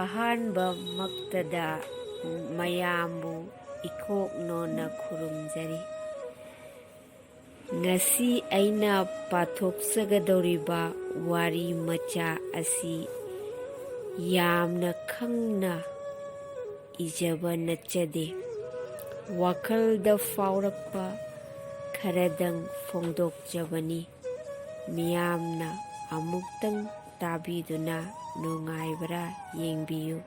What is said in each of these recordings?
ꯑꯍꯥꯟꯕ ꯃꯛꯇꯗ ꯃꯌꯥꯝꯕꯨ ꯏꯀꯣꯛꯅꯣꯅ ꯈꯨꯔꯨꯝꯖꯔꯤ꯫ ꯉꯁꯤ ꯑꯩꯅ ꯄꯥꯊꯣꯛꯆꯒꯗꯧꯔꯤꯕ ꯋꯥꯔꯤ ꯃꯆꯥ ꯑꯁꯤ ꯌꯥꯝꯅ ꯈꯪꯅ ꯏꯖꯕ ꯅꯠꯆꯗꯦ, ꯋꯥꯈꯜꯗ ꯐꯥꯎꯔꯛꯄ ꯈꯔꯗꯪ ꯐꯣꯡꯗꯣꯛꯆꯕꯅꯤ꯫ ꯃꯤꯌꯥꯝꯅ ꯑꯃꯨꯛꯇꯪ ꯇꯥꯕꯤꯗꯨꯅ ꯅꯨꯡꯉꯥꯏꯕ꯭ꯔꯥ ꯌꯦꯡꯕꯤꯌꯨ꯫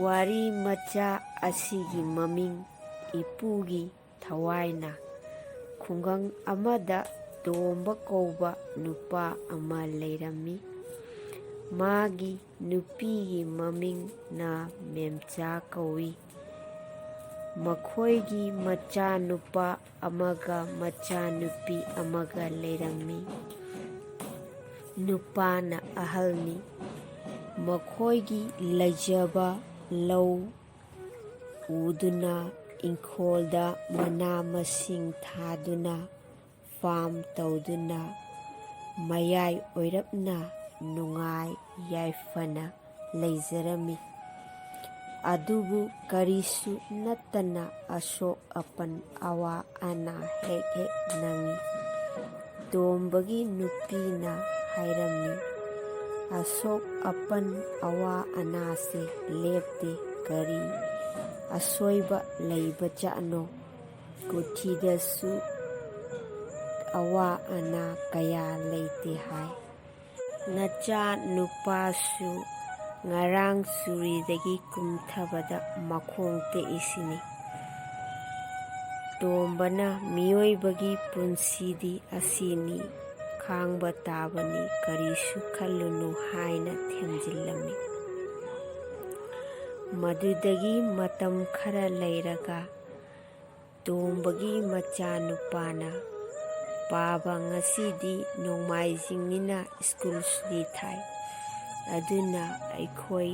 ꯋꯥꯔꯤ ꯃꯆꯥ ꯑꯁꯤꯒꯤ ꯃꯃꯤꯡ ꯏꯄꯨꯒꯤ ꯊꯋꯥꯏꯅ꯫ ꯈꯨꯡꯒꯪ ꯑꯃꯗ ꯇꯣꯝꯕ ꯀꯧꯕ ꯅꯨꯄꯥ ꯑꯃ ꯂꯩꯔꯝꯃꯤ꯫ ꯃꯥꯒꯤ ꯅꯨꯄꯤꯒꯤ ꯃꯃꯤꯡꯅ ꯃꯦꯝꯆꯥ ꯀꯧꯏ꯫ ꯃꯈꯣꯏꯒꯤ ꯃꯆꯥꯅꯨꯄꯥ ꯑꯃꯒ ꯃꯆꯥꯅꯨꯄꯤ ꯑꯃꯒ ꯂꯩꯔꯝꯃꯤ꯫ ꯅꯨꯄꯥꯅ ꯑꯍꯜꯅꯤ꯫ ꯃꯈꯣꯏꯒꯤ ꯂꯩꯖꯕ ꯂꯧ ꯎꯗꯨꯅ, ꯏꯪꯈꯣꯜꯗ ꯃꯅꯥ ꯃꯁꯤꯡ ꯊꯥꯗꯨꯅ, ꯐꯥꯝ ꯇꯧꯗꯨꯅ ꯃꯌꯥꯏ ꯑꯣꯏꯔꯞꯅ ꯅꯨꯡꯉꯥꯏ ꯌꯥꯏꯐꯅ ꯂꯩꯖꯔꯝꯃꯤ꯫ ꯑꯗꯨꯕꯨ ꯀꯔꯤꯁꯨ ꯅꯠꯇꯅ ꯑꯁꯣꯛ ꯑꯄꯟ ꯑꯋꯥ ꯑꯅꯥ ꯍꯦꯛ ꯍꯦꯛ ꯅꯪꯏ꯫ ꯇꯣꯝꯕꯒꯤ ꯅꯨꯄꯤꯅ ꯍꯥꯏꯔꯝꯃꯤ, "ꯑꯁꯣꯛ ꯑꯄꯟ ꯑꯋꯥ ꯑꯅꯥꯁꯦ ꯂꯦꯞꯇꯦ, ꯀꯔꯤ ꯑꯁꯣꯏꯕ ꯂꯩꯕꯖꯥꯠꯅꯣ? ꯀꯨꯊꯤꯗꯁꯨ ꯑꯋꯥ ꯑꯅꯥ ꯀꯌꯥ ꯂꯩꯇꯦ ꯍꯥꯏ꯫ ꯅꯆꯥ ꯅꯨꯄꯥꯁꯨ ꯉꯔꯥꯡ ꯆꯨꯔꯤꯗꯒꯤ ꯀꯨꯝꯊꯕꯗ ꯃꯈꯣꯡ ꯇꯦꯛꯏꯁꯤꯅꯤ꯫ ꯇꯣꯝꯕꯅ ꯃꯤꯑꯣꯏꯕꯒꯤ ꯄꯨꯟꯁꯤꯗꯤ ꯑꯁꯤꯅꯤ, ꯈꯥꯡꯕ ꯇꯥꯕꯅꯤ, ꯀꯔꯤꯁꯨ ꯈꯜꯂꯨꯅꯨ" ꯍꯥꯏꯅ ꯊꯦꯝꯖꯤꯜꯂꯝꯃꯤ꯫ ꯃꯗꯨꯗꯒꯤ ꯃꯇꯝ ꯈꯔ ꯂꯩꯔꯒ ꯇꯣꯝꯕꯒꯤ ꯃꯆꯥꯅꯨꯄꯥꯅ, "ꯄꯥꯕ, ꯉꯁꯤꯗꯤ ꯅꯣꯡꯃꯥꯏꯖꯤꯡꯅꯤꯅ ꯁ꯭ꯀꯨꯜ ꯁꯨꯇꯤ ꯊꯥꯏ, ꯑꯗꯨꯅ ꯑꯩꯈꯣꯏ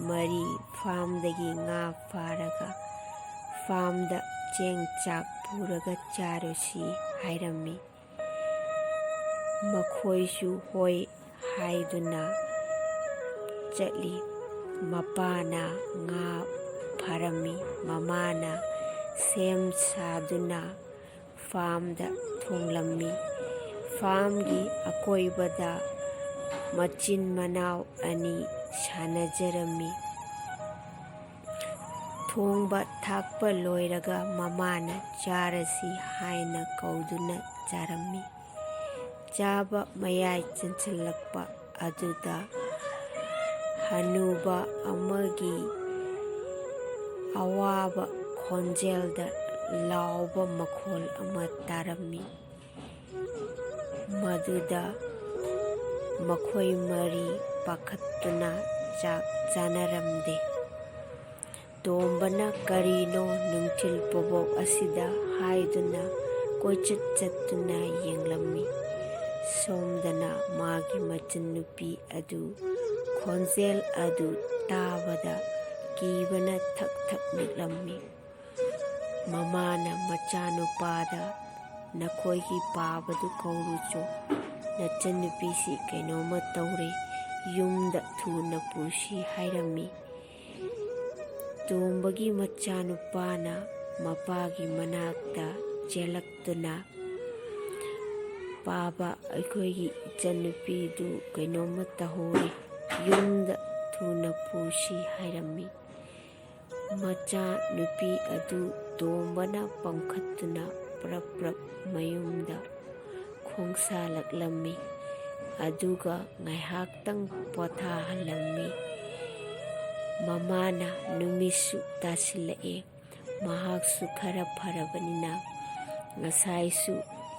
ꯃꯔꯤ ꯐꯥꯝꯗꯒꯤ ꯉꯥ ꯐꯥꯔꯒ ꯐꯥꯝꯗ ꯆꯦꯡ ꯆꯥꯛ ꯄꯨꯔꯒ ꯆꯥꯔꯨꯁꯤ" ꯍꯥꯏꯔꯝꯃꯤ꯫ ꯃꯈꯣꯏꯁꯨ ꯍꯣꯏ ꯍꯥꯏꯗꯨꯅ ꯆꯠꯂꯤ꯫ ꯃꯄꯥꯅ ꯉꯥ ꯐꯥꯔꯝꯃꯤ, ꯃꯃꯥꯅ ꯁꯦꯝ ꯁꯥꯗꯨꯅ ꯐꯥꯝꯗ ꯊꯣꯡꯂꯝꯃꯤ꯫ ꯐꯥꯝꯒꯤ ꯑꯀꯣꯏꯕꯗ ꯃꯆꯤꯟ ꯃꯅꯥꯎ ꯑꯅꯤ ꯁꯥꯟꯅꯖꯔꯝꯃꯤ꯫ ꯊꯣꯡꯕ ꯊꯥꯛꯄ ꯂꯣꯏꯔꯒ ꯃꯃꯥꯅ ꯆꯥꯔꯁꯤ ꯍꯥꯏꯅ ꯀꯧꯗꯨꯅ ꯆꯥꯔꯝꯃꯤ꯫ ꯆꯥꯕ ꯃꯌꯥꯏ ꯆꯟꯁꯤꯜꯂꯛꯄ ꯑꯗꯨꯗ ꯍꯅꯨꯕ ꯑꯃꯒꯤ ꯑꯋꯥꯕ ꯈꯣꯟꯖꯦꯜꯗ ꯂꯥꯎꯕ ꯃꯈꯣꯜ ꯑꯃ ꯇꯥꯔꯝꯃꯤ꯫ ꯃꯗꯨꯗ ꯃꯈꯣꯏ ꯃꯔꯤ ꯄꯥꯈꯠꯇꯨꯅ ꯆꯥꯛ ꯆꯥꯅꯔꯝꯗꯦ꯫ ꯇꯣꯝꯕꯅ ꯀꯔꯤꯅꯣ ꯅꯨꯡꯊꯤꯜ ꯄꯣꯕꯣꯛ ꯑꯁꯤꯗ ꯍꯥꯏꯗꯨꯅ ꯀꯣꯏꯆꯠ ꯆꯠꯇꯨꯅ ꯌꯦꯡꯂꯝꯃꯤ꯫ ꯁꯣꯝꯗꯅ ꯃꯥꯒꯤ ꯃꯆꯟꯅꯨꯄꯤ ꯑꯗꯨ ꯈꯣꯟꯖꯦꯜ ꯑꯗꯨ ꯇꯥꯕꯗ ꯀꯤꯕꯅ ꯊꯛ ꯊꯛ ꯅꯤꯛꯂꯝꯃꯤ꯫ ꯃꯃꯥꯅ ꯃꯆꯥꯅꯨꯄꯥꯗ, "ꯅꯈꯣꯏꯒꯤ ꯄꯥꯕꯗꯨ ꯀꯧꯔꯨꯆꯣ, ꯅꯆꯟꯅꯨꯄꯤꯁꯤ ꯀꯩꯅꯣꯝꯃ ꯇꯧꯔꯦ, ꯌꯨꯝꯗ ꯊꯨꯅ ꯄꯨꯁꯤ" ꯍꯥꯏꯔꯝꯃꯤ꯫ ꯇꯣꯝꯕꯒꯤ ꯃꯆꯥꯅꯨꯄꯥꯅ ꯃꯄꯥꯒꯤ ꯃꯅꯥꯛꯇ ꯆꯦꯜꯂꯛꯇꯨꯅ, "ꯄꯥꯕ, ꯑꯩꯈꯣꯏꯒꯤ ꯏꯆꯟꯅꯨꯄꯤꯗꯨ ꯀꯩꯅꯣꯝꯃ ꯇꯧꯍꯧꯔꯦ, ꯌꯨꯝꯗ ꯊꯨꯅ ꯄꯨꯁꯤ" ꯍꯥꯏꯔꯝꯃꯤ꯫ ꯃꯆꯥꯅꯨꯄꯤ ꯑꯗꯨ ꯇꯣꯝꯕꯅ ꯄꯝꯈꯠꯇꯨꯅ ꯄ꯭ꯔꯞ ꯄ꯭ꯔꯞ ꯃꯌꯨꯝꯗ ꯈꯣꯡꯁꯥꯜꯂꯛꯂꯝꯃꯤ꯫ ꯑꯗꯨꯒ ꯉꯥꯏꯍꯥꯛꯇꯪ ꯄꯣꯊꯥꯍꯜꯂꯝꯃꯤ꯫ ꯃꯃꯥꯅ, "ꯅꯨꯃꯤꯠꯁꯨ ꯇꯥꯁꯤꯜꯂꯛꯑꯦ, ꯃꯍꯥꯛꯁꯨ ꯈꯔ ꯐꯔꯕꯅꯤꯅ ꯉꯁꯥꯏꯁꯨ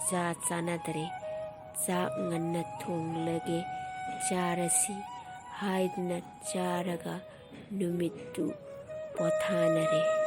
ꯆꯥ ꯆꯥꯅꯗꯔꯦ, ꯆꯥꯛ ꯉꯟꯅ ꯊꯣꯡꯂꯒꯦ, ꯆꯥꯔꯁꯤ" ꯍꯥꯏꯗꯨꯅ ꯆꯥꯔꯒ ꯅꯨꯃꯤꯠꯇꯨ ꯄꯣꯊꯥꯅꯔꯦ꯫